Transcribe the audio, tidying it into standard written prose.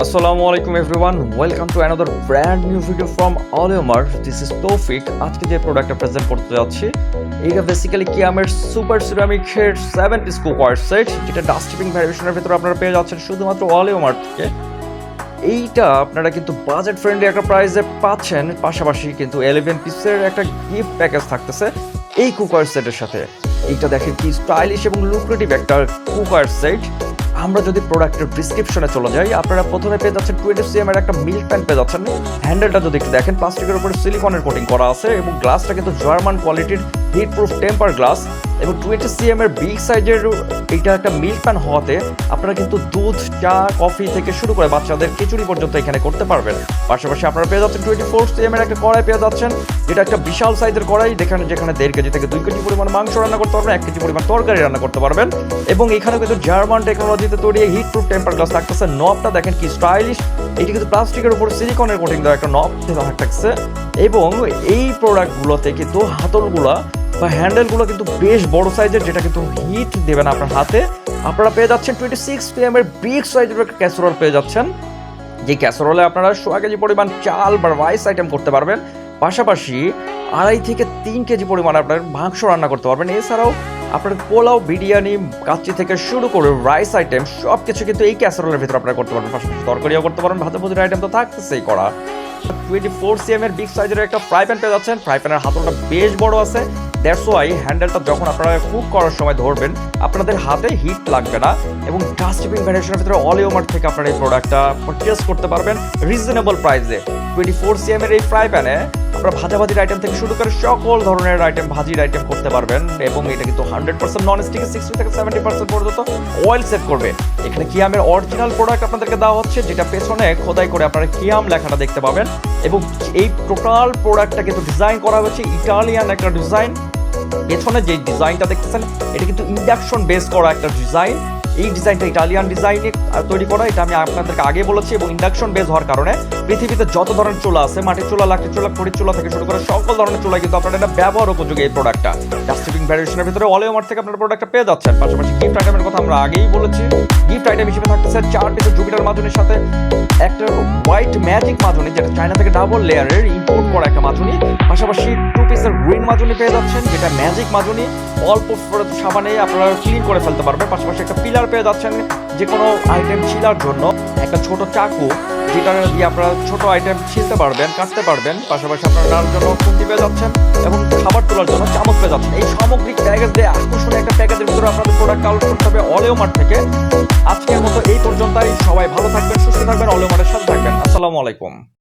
Assalamualaikum everyone, welcome to another brand new video from Oleomart. This is Tawfiq. আজকে যে প্রোডাক্টটা present করতে যাচ্ছি এটা বেসিক্যালি কিয়ামের সুপার সিরামিকের 7 পিস কুকওয়্যার সেট, যেটা ডাস্টবিন ভ্যারিয়েশনের ভিতরে আপনারা পেয়ে যাচ্ছেন শুধুমাত্র Oleomart থেকে। এইটা আপনারা কিন্তু বাজেট ফ্রেন্ডলি একটা প্রাইসে পাচ্ছেন, পাশাপাশি কিন্তু 11 পিসের একটা গিফট প্যাকেজ থাকতেছে এই কুকওয়্যার সেটের সাথে। এইটা দেখেন কি স্টাইলিশ এবং লুক্রেটিভ একটা কুকওয়্যার সেট। আমরা যদি প্রোডাক্টের প্রেসক্রিপশনে চলে যাই, আপনারা প্রথমে পেয়ে যাচ্ছেন 20 cm এর একটা মিল্ক প্যান পেয়ে যাচ্ছেন। হ্যান্ডেলটা যদি একটু দেখেন, প্লাস্টিকের উপরে সিলিকনের কোটিং করা আছে এবং গ্লাসটা কিন্তু জার্মান কোয়ালিটির হিট প্রুফ টেম্পার গ্লাস এবং 20 cm এর বিগ সাইজের এইটা একটা মিল্ক প্যান হওয়াতে আপনারা কিন্তু দুধ, চা, কফি থেকে শুরু করে বাচ্চাদের খিচুড়ি পর্যন্ত এখানে করতে পারবেন। পাশাপাশি আপনারা পেয়ে যাচ্ছেন 24 cm এর একটা কড়াই পেয়ে যাচ্ছেন, যেটা একটা বিশাল সাইজের কড়াই, যেখানে 1.5 কেজি থেকে 2 কেজি পরিমাণ মাংস রান্না করতে পারবেন, 1 কেজি পরিমাণ তরকারি রান্না করতে পারবেন। এবং এখানে কিন্তু জার্মান টেকনোলজিতে তৈরি হিট প্রুফ টেম্পার গ্লাস থাকতেছে। নবটা দেখেন কি স্টাইলিশ, এটি কিন্তু প্লাস্টিকের উপর সিলিকনের কোটিং দেওয়া একটা নব থাকতেছে। এবং এই প্রোডাক্টগুলোতে কিন্তু হাতলগুলা বা হ্যান্ডেলগুলো কিন্তু বেশ বড় সাইজের, যেটা কিন্তু হিট দেবে না আপনার হাতে। আপনারা পেয়ে যাচ্ছেন 26 cm এর বিগ সাইজের একটা ক্যাসেরোল পেয়ে যাচ্ছেন, যে ক্যাসেরোলে আপনারা 1.5 কেজি পরিমাণ চাল বা রাইস আইটেম করতে পারবেন। পাশাপাশি 2.5 থেকে 3 কেজি পরিমাণ আপনার মাংস রান্না করতে পারবেন। এছাড়াও আপনার পোলাও, বিরিয়ানি, কাচ্চি থেকে শুরু করে রাইস আইটেম সব কিছু কিন্তু এই ক্যাসেরোলের ভিতরে আপনারা করতে পারবেন। পাশাপাশি তরকারিও করতে পারবেন, ভাজাভুজির আইটেম তো থাকতেছেই করা। 24 cm এর বিগ সাইজের একটা ফ্রাই প্যান পেয়ে যাচ্ছেন। ফ্রাই প্যানের হাতলটা বেশ বড় আছে, দ্যাটস ওয়াই হ্যান্ডেলটা যখন আপনারা কুক করার সময় ধরবেন আপনাদের হাতে হিট লাগবে না। এবং ডাস্টবিন ভ্যারিয়েশনের ভিতরে Oleomart থেকে আপনারা এই প্রোডাক্টটা পারচেজ করতে পারবেন রিজনেবল প্রাইসে। 24 cm এর এই ফ্রাই প্যানে আপনারা ভাজাভাজির আইটেম থেকে শুরু করে সকল ধরনের আইটেম, ভাজির আইটেম করতে পারবেন। এবং এটা কিন্তু 100% নন স্টিক, 60 থেকে 70% পর্যন্ত অয়েল সেভ করবে। এখানে কিয়ামের অরিজিনাল প্রোডাক্ট আপনাদেরকে দেওয়া হচ্ছে, যেটা পেছনে খোদাই করে আপনারা কিয়াম লেখাটা দেখতে পাবেন। এবং এই টোটাল প্রোডাক্টটা কিন্তু ডিজাইন করা হয়েছে ইটালিয়ান একটা ডিজাইন। পেছনে যে ডিজাইনটা দেখতেছেন এটা কিন্তু ইন্ডাকশন বেস করা একটা ডিজাইন। এই ডিজাইনটা ইটালিয়ান ডিজাইনে তৈরি করা, এটা আমি আপনাদেরকে আগে বলেছি। এবং ইন্ডাকশন বেস হওয়ার কারণে পৃথিবীতে যত ধরনের চুলা আছে, মাটির চুলা, লাকড়ির চুলা, খড়ির চুলা থেকে শুরু করে সকল ধরনের চুলা কিন্তু আপনারা এটা ব্যবহার উপযোগী এই প্রোডাক্টটা। ডাস্টবিন ভ্যারিয়েশনের ভিতরে Oleomart থেকে আপনারা প্রোডাক্টটা পেয়ে যাচ্ছেন। পাশাপাশি গিফট আইটেমের কথা আমরা আগেই বলেছি। গিফট আইটেম হিসেবে থাকতেছে 4 পিসের জুপিটার মাজুনির সাথে একটা হোয়াইট ম্যাজিক মাজুনি, যেটা চায়না থেকে ডাবল লেয়ারের ইম্পোর্ট করা একটা মাজুনি। পাশাপাশি 2 পিসের গ্রিন মাজুনি পেয়ে যাচ্ছেন, যেটা ম্যাজিক মাজুনি, অল্প সাবানে আপনারা ক্লিন করে ফেলতে পারবেন। পাশাপাশি একটা পিলার পেয়ে যাচ্ছেন যে কোনো আইটেম ছিলার জন্য, একটা ছোট চাকু যেটা দিয়ে আপনারা ছোট আইটেম ছিলতে পারবেন, কাটতে পারবেন। পাশাপাশি আপনারা রান্নার জন্য খুন্তি পেয়ে যাচ্ছেন এবং খাবার তোলার জন্য চামচ পেয়ে যাচ্ছেন। এই সামগ্রিক প্যাকেজ দিয়ে আকর্ষণীয় একটা প্যাকেজের ভিতরে আপনাদের প্রোডাক্ট কালেক্ট করতে হবে Oleomart থেকে। আজকের মতো এই পর্যন্তই। সবাই ভালো থাকবেন, সুস্থ থাকবেন, Oleomart এর সাথে থাকবেন। আসসালামু আলাইকুম।